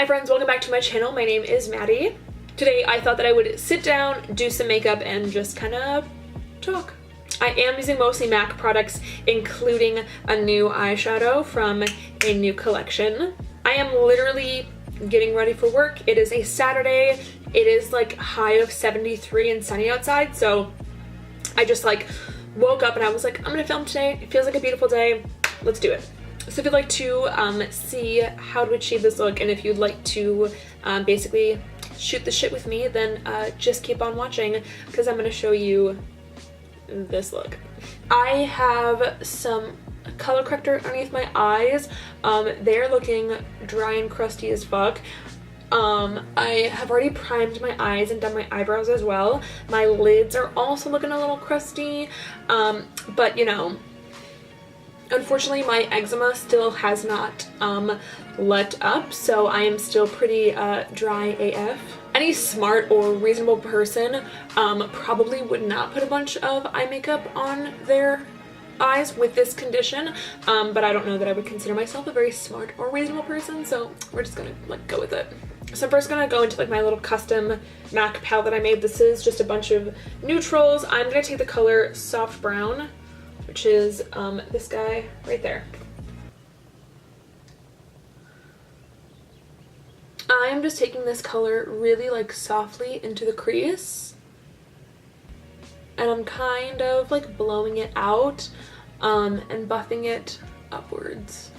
Hi friends, welcome back to my channel. My name is Maddie. Today I thought that I would sit down, do some makeup, and just kind of talk. I am using mostly MAC products, including a new eyeshadow from a new collection. I am literally getting ready for work. It is a Saturday. It is like high of 73 and sunny outside, so I just like woke up and I was like, I'm gonna film today. It feels like a beautiful day. Let's do it. So if you'd like to see how to achieve this look, and if you'd like to basically shoot the shit with me, then just keep on watching because I'm going to show you this look. I have some color corrector underneath my eyes. They're looking dry and crusty as fuck. I have already primed my eyes and done my eyebrows as well. My lids are also looking a little crusty, but you know, unfortunately, my eczema still has not let up, so I am still pretty dry AF. Any smart or reasonable person probably would not put a bunch of eye makeup on their eyes with this condition, but I don't know that I would consider myself a very smart or reasonable person, so we're just gonna like go with it. So I'm first gonna go into like my little custom MAC palette that I made. This is just a bunch of neutrals. I'm gonna take the color Soft Brown, which is this guy right there. I'm just taking this color really like softly into the crease, and I'm kind of like blowing it out and buffing it upwards.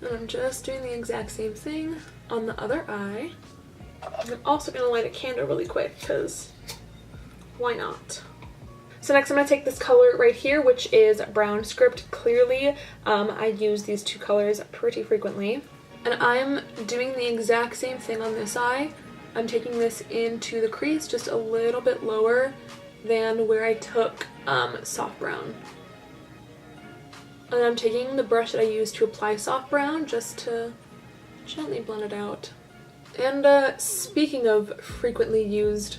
And I'm just doing the exact same thing on the other eye. I'm also going to light a candle really quick because why not? So next I'm going to take this color right here, which is Brown Script Clearly. I use these two colors pretty frequently. And I'm doing the exact same thing on this eye. I'm taking this into the crease just a little bit lower than where I took Soft Brown. And I'm taking the brush that I used to apply Soft Brown just to gently blend it out. And speaking of frequently used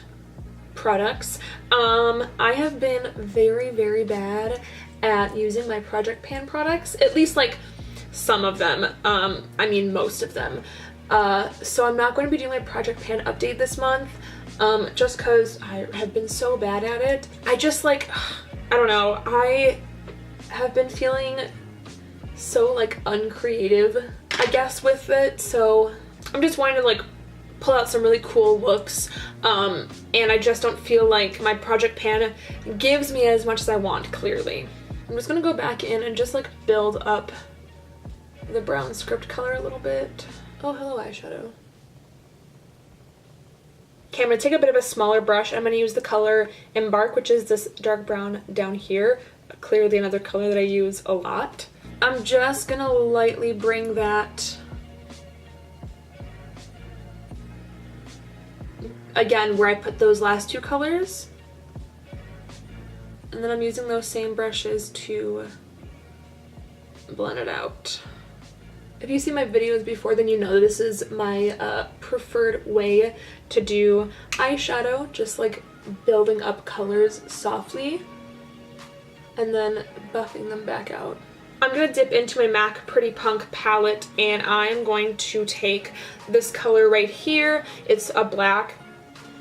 products, I have been very, very bad at using my Project Pan products, at least like some of them, I mean most of them. So I'm not going to be doing my Project Pan update this month, just because I have been so bad at it. I just like, I don't know, I have been feeling so like uncreative, I guess, with it, so I'm just wanting to like pull out some really cool looks, and I just don't feel like my Project Pan gives me as much as I want, clearly. I'm just gonna go back in and just like build up the Brown Script color a little bit. Oh, hello eyeshadow. Okay, I'm gonna take a bit of a smaller brush. I'm gonna use the color Embark, which is this dark brown down here. Clearly another color that I use a lot. I'm just gonna lightly bring that again where I put those last two colors, and then I'm using those same brushes to blend it out. If you see my videos before, then you know this is my preferred way to do eyeshadow, just like building up colors softly and then buffing them back out. I'm going to dip into my MAC Pretty Punk palette, and I'm going to take this color right here. It's a black.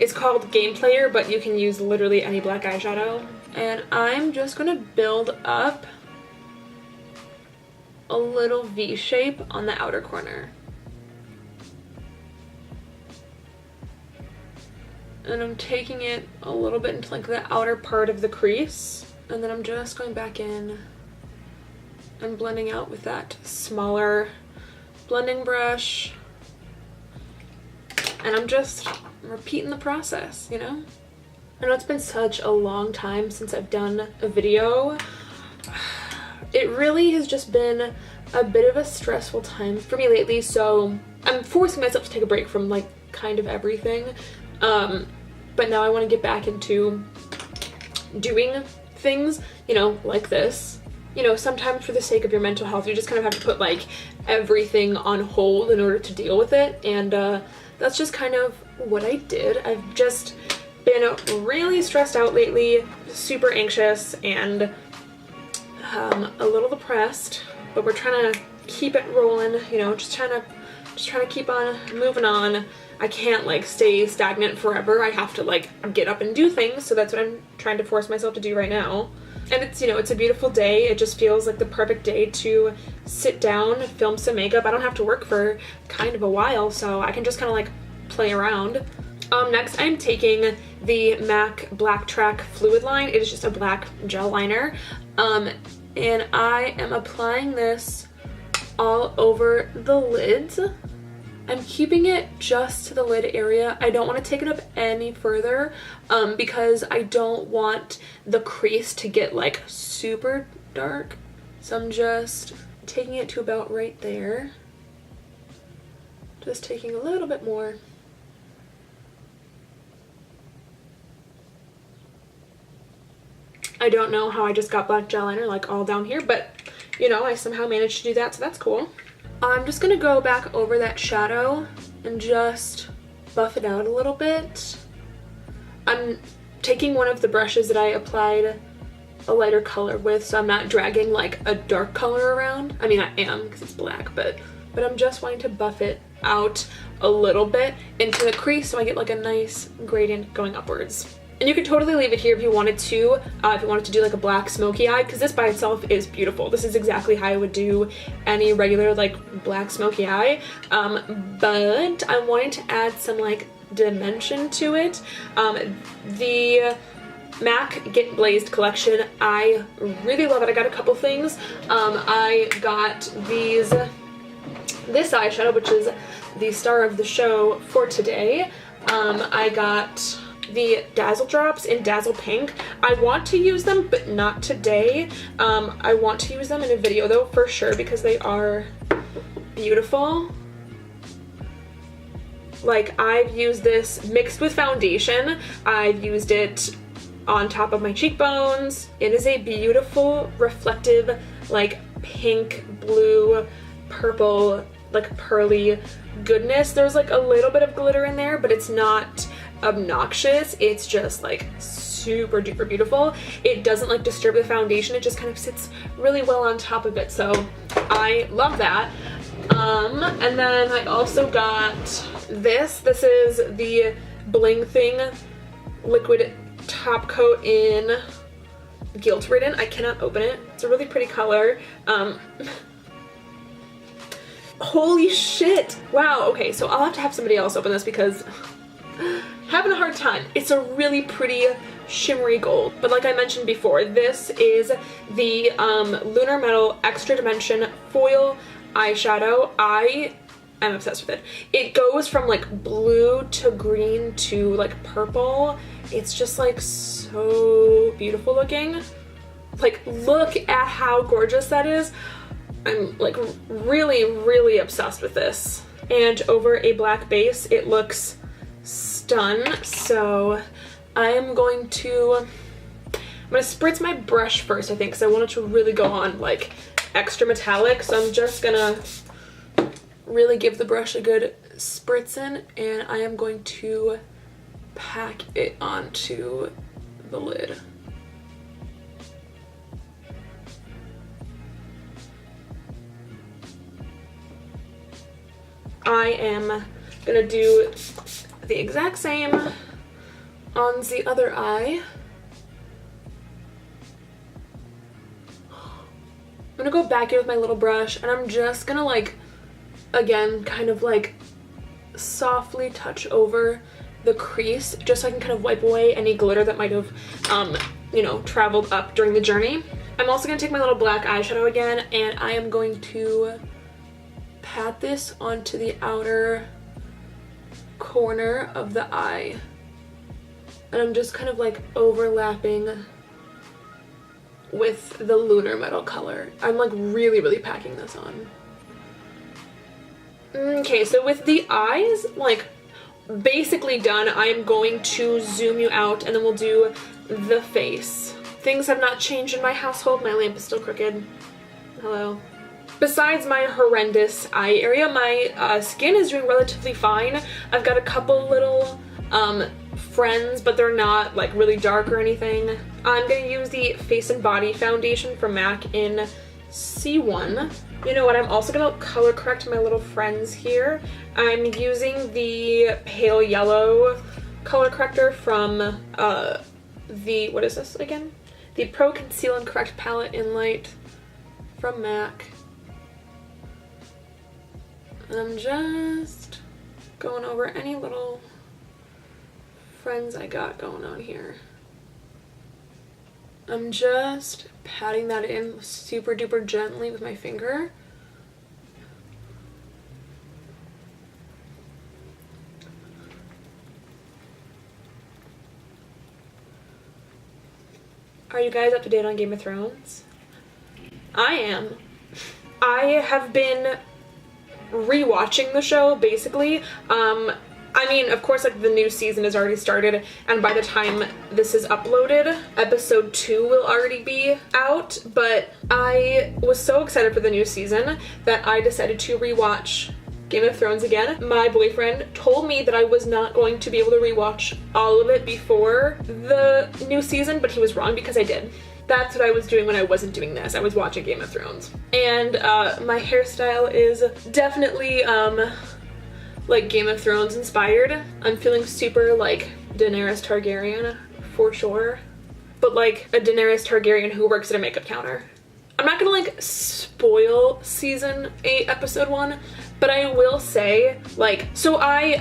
It's called Game Player, but you can use literally any black eyeshadow. And I'm just going to build up a little V shape on the outer corner. And I'm taking it a little bit into like the outer part of the crease. And then I'm just going back in and blending out with that smaller blending brush. And I'm just repeating the process, you know? I know it's been such a long time since I've done a video. It really has just been a bit of a stressful time for me lately, so I'm forcing myself to take a break from like kind of everything. But now I want to get back into doing things, you know, like this. You know, sometimes for the sake of your mental health, you just kind of have to put like everything on hold in order to deal with it, and that's just kind of what I did. I've just been really stressed out lately, super anxious, and a little depressed, but we're trying to keep it rolling, you know, just trying to keep on moving on. I can't like stay stagnant forever. I have to like get up and do things, so that's what I'm trying to force myself to do right now. And it's, you know, it's a beautiful day. It just feels like the perfect day to sit down, film some makeup. I don't have to work for kind of a while, so I can just kind of like play around. Next I'm taking the MAC Black Track Fluid Line. It is just a black gel liner. And I am applying this all over the lids. I'm keeping it just to the lid area. I don't want to take it up any further because I don't want the crease to get like super dark. So I'm just taking it to about right there. Just taking a little bit more. I don't know how I just got black gel liner like all down here, but you know, I somehow managed to do that, so that's cool. I'm just gonna go back over that shadow and just buff it out a little bit. I'm taking one of the brushes that I applied a lighter color with, so I'm not dragging like a dark color around. I mean, I am because it's black, but I'm just wanting to buff it out a little bit into the crease so I get like a nice gradient going upwards. And you could totally leave it here if you wanted to do like a black smoky eye, because this by itself is beautiful. This is exactly how I would do any regular like black smoky eye, but I'm wanting to add some like dimension to it. The MAC Get Blazed collection, I really love it. I got a couple things. I got this eyeshadow, which is the star of the show for today. I got the Dazzle Drops in Dazzle Pink. I want to use them, but not today. I want to use them in a video though, for sure, because they are beautiful. Like, I've used this mixed with foundation. I've used it on top of my cheekbones. It is a beautiful, reflective, like pink, blue, purple, like pearly goodness. There's like a little bit of glitter in there, but it's not obnoxious. It's just like super duper beautiful. It doesn't like disturb the foundation. It just kind of sits really well on top of it. So I love that. And then I also got this. This is the Bling Thing liquid top coat in Guilt Ridden. I cannot open it. It's a really pretty color. Holy shit. Wow. Okay, so I'll have to have somebody else open this because having a hard time. It's a really pretty shimmery gold, but like I mentioned before, this is the Lunar Metal Extra Dimension Foil eyeshadow. I am obsessed with it. It goes from like blue to green to like purple. It's just like so beautiful looking. Like, look at how gorgeous that is. I'm like really, really obsessed with this. And over a black base, it looks stun. So I'm going to spritz my brush first, I think, because I want it to really go on like extra metallic. So I'm just gonna really give the brush a good spritz in, and I am going to pack it onto the lid. I am gonna do the exact same on the other eye. I'm gonna go back here with my little brush, and I'm just gonna like, again, kind of like softly touch over the crease just so I can kind of wipe away any glitter that might have, you know, traveled up during the journey. I'm also gonna take my little black eyeshadow again, and I am going to pat this onto the outer corner of the eye, and I'm just kind of like overlapping with the Lunar Metal color. I'm like really, really packing this on. Okay, so with the eyes like basically done, I'm going to zoom you out and then we'll do the face. Things have not changed in my household. My lamp is still crooked. Hello. Besides my horrendous eye area, my skin is doing relatively fine. I've got a couple little friends, but they're not like really dark or anything. I'm gonna use the Face and Body foundation from MAC in C1. You know what, I'm also gonna color correct my little friends here. I'm using the pale yellow color corrector from what is this again? The Pro Conceal and Correct Palette in Light from MAC. I'm just going over any little friends I got going on here. I'm just patting that in super duper gently with my finger. Are you guys up to date on Game of Thrones? I am. I have been rewatching the show, basically. I mean, of course, like, the new season has already started, and by the time this is uploaded, episode 2 will already be out, but I was so excited for the new season that I decided to rewatch Game of Thrones again. My boyfriend told me that I was not going to be able to rewatch all of it before the new season, but he was wrong because I did. That's what I was doing when I wasn't doing this. I was watching Game of Thrones. And my hairstyle is definitely like Game of Thrones inspired. I'm feeling super like Daenerys Targaryen for sure, but like a Daenerys Targaryen who works at a makeup counter. I'm not gonna like spoil season 8 episode 1, but I will say, like, so I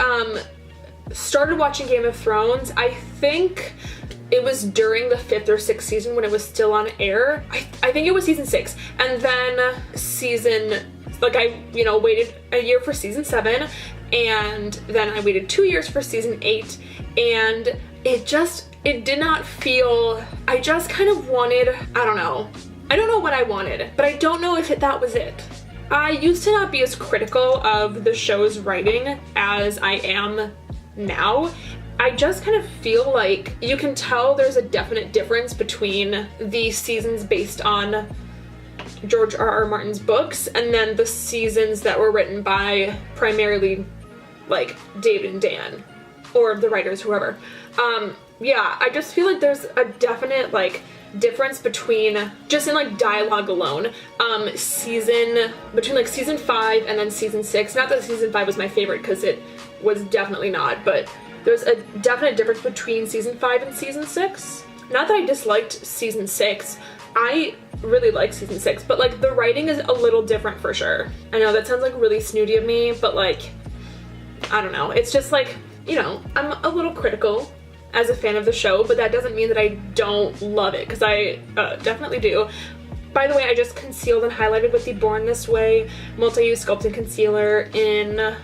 started watching Game of Thrones, I think it was during the 5th or 6th season when it was still on air. I think it was season 6, and then I waited a year for season 7, and then I waited 2 years for season 8, and it did not feel, I just kind of wanted, I don't know what I wanted, but I don't know if that was it. I used to not be as critical of the show's writing as I am now. I just kind of feel like you can tell there's a definite difference between the seasons based on George R.R. Martin's books and then the seasons that were written by primarily like David and Dan or the writers, whoever. Yeah, I just feel like there's a definite like difference between, just in like dialogue alone, between like season 5 and then season 6. Not that season 5 was my favorite, because it was definitely not, but there's a definite difference between season 5 and season 6. Not that I disliked season 6, I really like season 6, but like the writing is a little different for sure. I know that sounds like really snooty of me, but like, I don't know, it's just like, you know, I'm a little critical as a fan of the show, but that doesn't mean that I don't love it, because I definitely do. By the way, I just concealed and highlighted with the Born This Way multi-use sculpting concealer in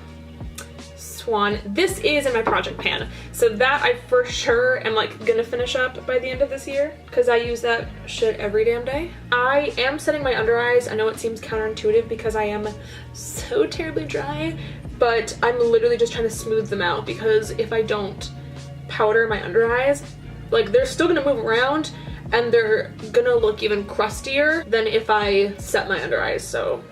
Swan. This is in my project pan, so that I for sure am like gonna finish up by the end of this year, because I use that shit every damn day. I am setting my under eyes. I know it seems counterintuitive because I am so terribly dry, but I'm literally just trying to smooth them out, because if I don't powder my under eyes, like, they're still gonna move around and they're gonna look even crustier than if I set my under eyes. So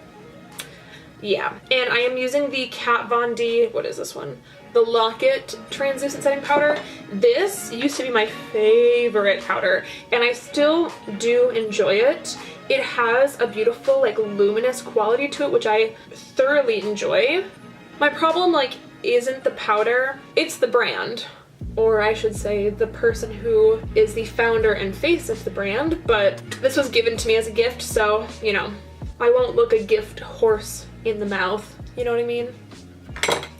yeah, and I am using the Kat Von D, what is this one? The Locket translucent setting powder. This used to be my favorite powder, and I still do enjoy it. It has a beautiful like luminous quality to it, which I thoroughly enjoy. My problem like isn't the powder, it's the brand. Or I should say the person who is the founder and face of the brand, but this was given to me as a gift, so, you know, I won't look a gift horse in the mouth, you know what I mean?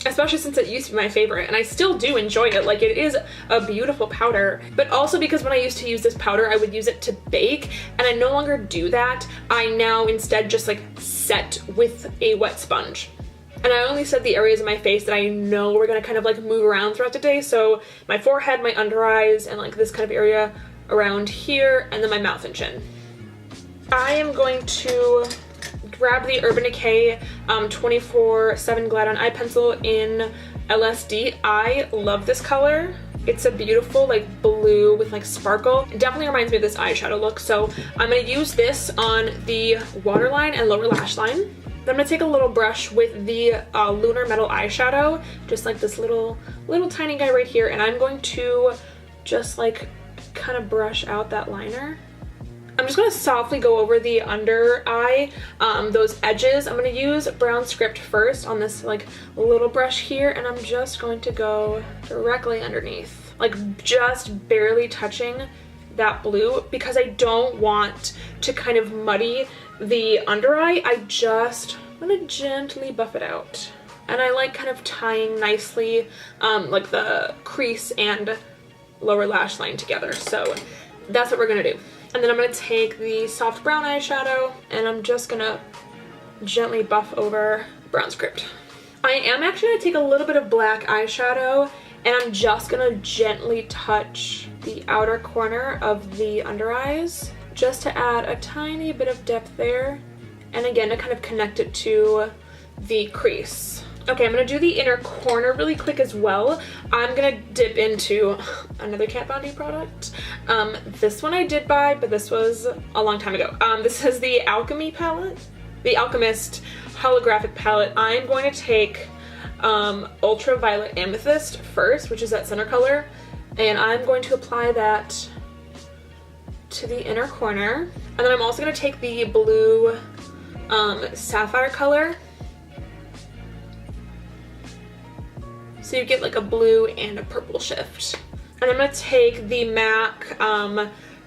Especially since it used to be my favorite, and I still do enjoy it. Like, it is a beautiful powder, but also because when I used to use this powder, I would use it to bake, and I no longer do that. I now instead just like set with a wet sponge. And I only set the areas of my face that I know we're gonna kind of like move around throughout the day. So my forehead, my under eyes, and like this kind of area around here, and then my mouth and chin. I am going to grab the Urban Decay 24/7 Glide On Eye Pencil in LSD. I love this color. It's a beautiful like blue with like sparkle. It definitely reminds me of this eyeshadow look. So I'm gonna use this on the waterline and lower lash line. Then I'm gonna take a little brush with the Lunar Metal eyeshadow, just like this little tiny guy right here, and I'm going to just like kind of brush out that liner. I'm just gonna softly go over the under eye, those edges. I'm gonna use brown script first on this like little brush here, and I'm just going to go directly underneath, like just barely touching that blue, because I don't want to kind of muddy the under eye. I'm gonna gently buff it out. And I like kind of tying nicely like the crease and lower lash line together. So that's what we're gonna do. And then I'm gonna take the soft brown eyeshadow and I'm just gonna gently buff over brown script. I am actually gonna take a little bit of black eyeshadow and I'm just gonna gently touch the outer corner of the under eyes just to add a tiny bit of depth there, and again to kind of connect it to the crease. Okay, I'm gonna do the inner corner really quick as well. I'm gonna dip into another Kat Von D product. This one I did buy, but this was a long time ago. This is the Alchemy palette, the Alchemist holographic palette. I'm going to take ultraviolet amethyst first, which is that center color, and I'm going to apply that to the inner corner. And then I'm also going to take the blue sapphire color, so you get like a blue and a purple shift. And I'm going to take the MAC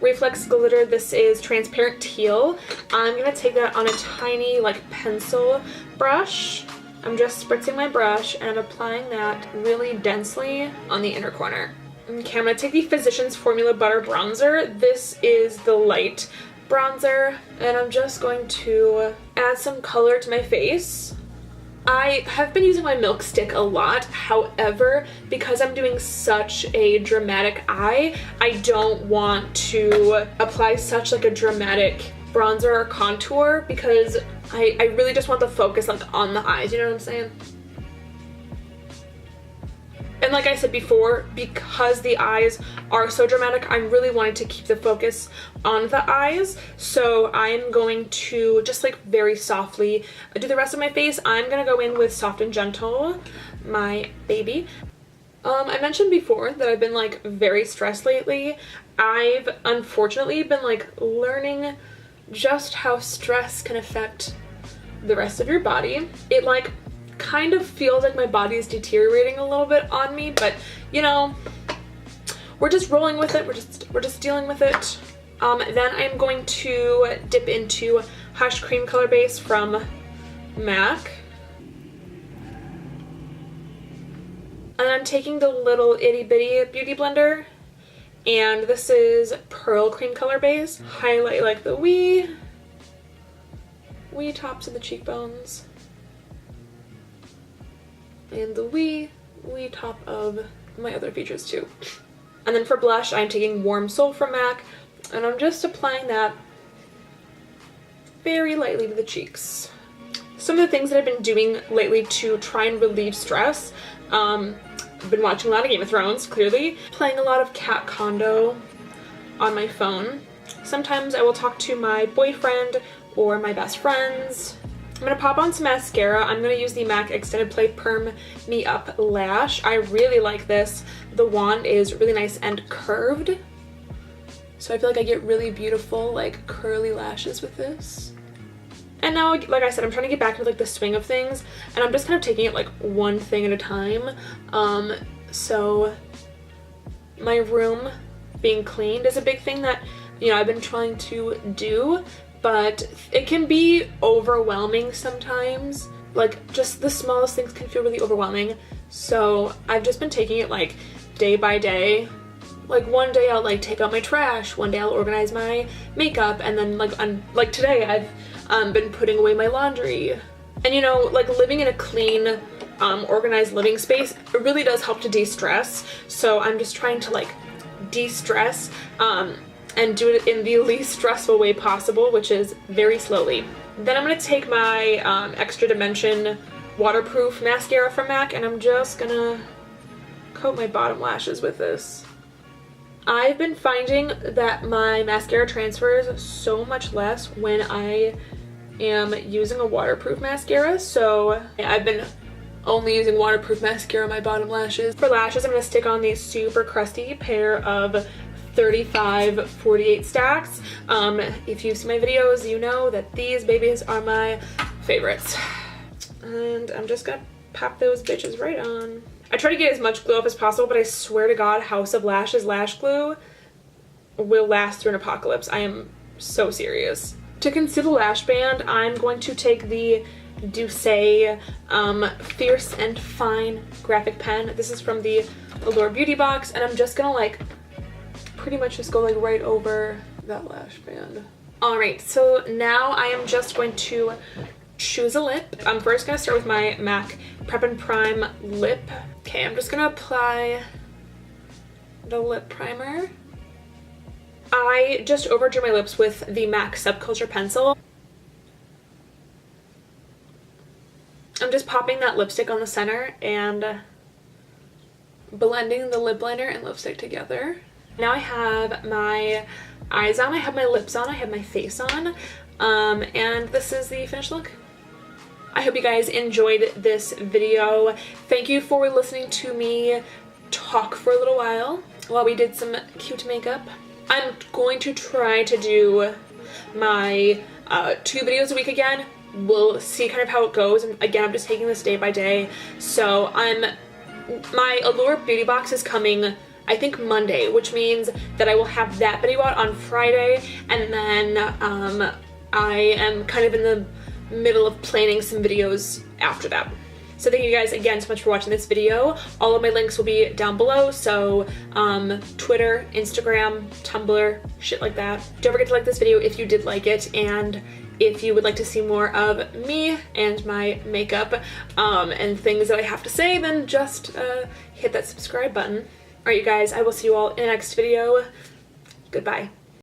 Reflex Glitter. This is transparent teal. I'm going to take that on a tiny like pencil brush. I'm just spritzing my brush and I'm applying that really densely on the inner corner. Okay, I'm going to take the Physicians Formula Butter Bronzer. This is the light bronzer, and I'm just going to add some color to my face. I have been using my Milk Stick a lot, however, because I'm doing such a dramatic eye, I don't want to apply such like a dramatic bronzer or contour, because I really just want the focus like on the eyes, you know what I'm saying? And like I said before, because the eyes are so dramatic, I'm really wanting to keep the focus on the eyes. So I'm going to just like very softly do the rest of my face. I'm gonna go in with Soft and Gentle, my baby. I mentioned before that I've been like very stressed lately. I've unfortunately been like learning just how stress can affect the rest of your body. It like kind of feels like my body is deteriorating a little bit on me, but you know, we're just rolling with it. We're just dealing with it. Then I'm going to dip into Hush Cream Color Base from MAC. And I'm taking the little itty bitty beauty blender, and this is Pearl Cream Color Base. Highlight like the wee tops of the cheekbones and the wee top of my other features too. And then for blush, I'm taking Warm Soul from MAC, and I'm just applying that very lightly to the cheeks. Some of the things that I've been doing lately to try and relieve stress, I've been watching a lot of Game of Thrones, clearly, playing a lot of Cat Condo on my phone. Sometimes I will talk to my boyfriend or my best friends. I'm going to pop on some mascara. I'm going to use the MAC Extended Play Perm Me Up Lash. I really like this. The wand is really nice and curved, so I feel like I get really beautiful like curly lashes with this. And now, like I said, I'm trying to get back into like the swing of things, and I'm just kind of taking it like one thing at a time. So my room being cleaned is a big thing that, you know, I've been trying to do, but it can be overwhelming sometimes. Like just the smallest things can feel really overwhelming. So I've just been taking it like day by day. Like one day I'll like take out my trash, one day I'll organize my makeup, and then like today I've been putting away my laundry. And you know, like living in a clean, organized living space, it really does help to de-stress. So I'm just trying to like de-stress and do it in the least stressful way possible, which is very slowly. Then I'm going to take my Extra Dimension waterproof mascara from MAC, and I'm just going to coat my bottom lashes with this. I've been finding that my mascara transfers so much less when I am using a waterproof mascara, so I've been only using waterproof mascara on my bottom lashes. For lashes, I'm going to stick on these super crusty pair of 35-48 stacks. If you've seen my videos, you know that these babies are my favorites. And I'm just gonna pop those bitches right on. I try to get as much glue up as possible, but I swear to God, House of Lashes lash glue will last through an apocalypse. I am so serious. To conceal the lash band, I'm going to take the Doucce Fierce and Fine graphic pen. This is from the Allure Beauty box, and I'm just gonna like pretty much just go like right over that lash band. All right, so now I am just going to choose a lip. I'm first gonna start with my MAC Prep and Prime lip. Okay, I'm just gonna apply the lip primer. I just overdrew my lips with the MAC Subculture pencil. I'm just popping that lipstick on the center and blending the lip liner and lipstick together. Now I have my eyes on, I have my lips on, I have my face on, and this is the finished look. I hope you guys enjoyed this video. Thank you for listening to me talk for a little while we did some cute makeup. I'm going to try to do my 2 videos a week again. We'll see kind of how it goes, and again, I'm just taking this day by day. So my Allure Beauty box is coming, I think, Monday, which means that I will have that video out on Friday, and then I am kind of in the middle of planning some videos after that. So thank you guys again so much for watching this video. All of my links will be down below, so Twitter, Instagram, Tumblr, shit like that. Don't forget to like this video if you did like it, and if you would like to see more of me and my makeup and things that I have to say, then just hit that subscribe button. Alright you guys, I will see you all in the next video. Goodbye.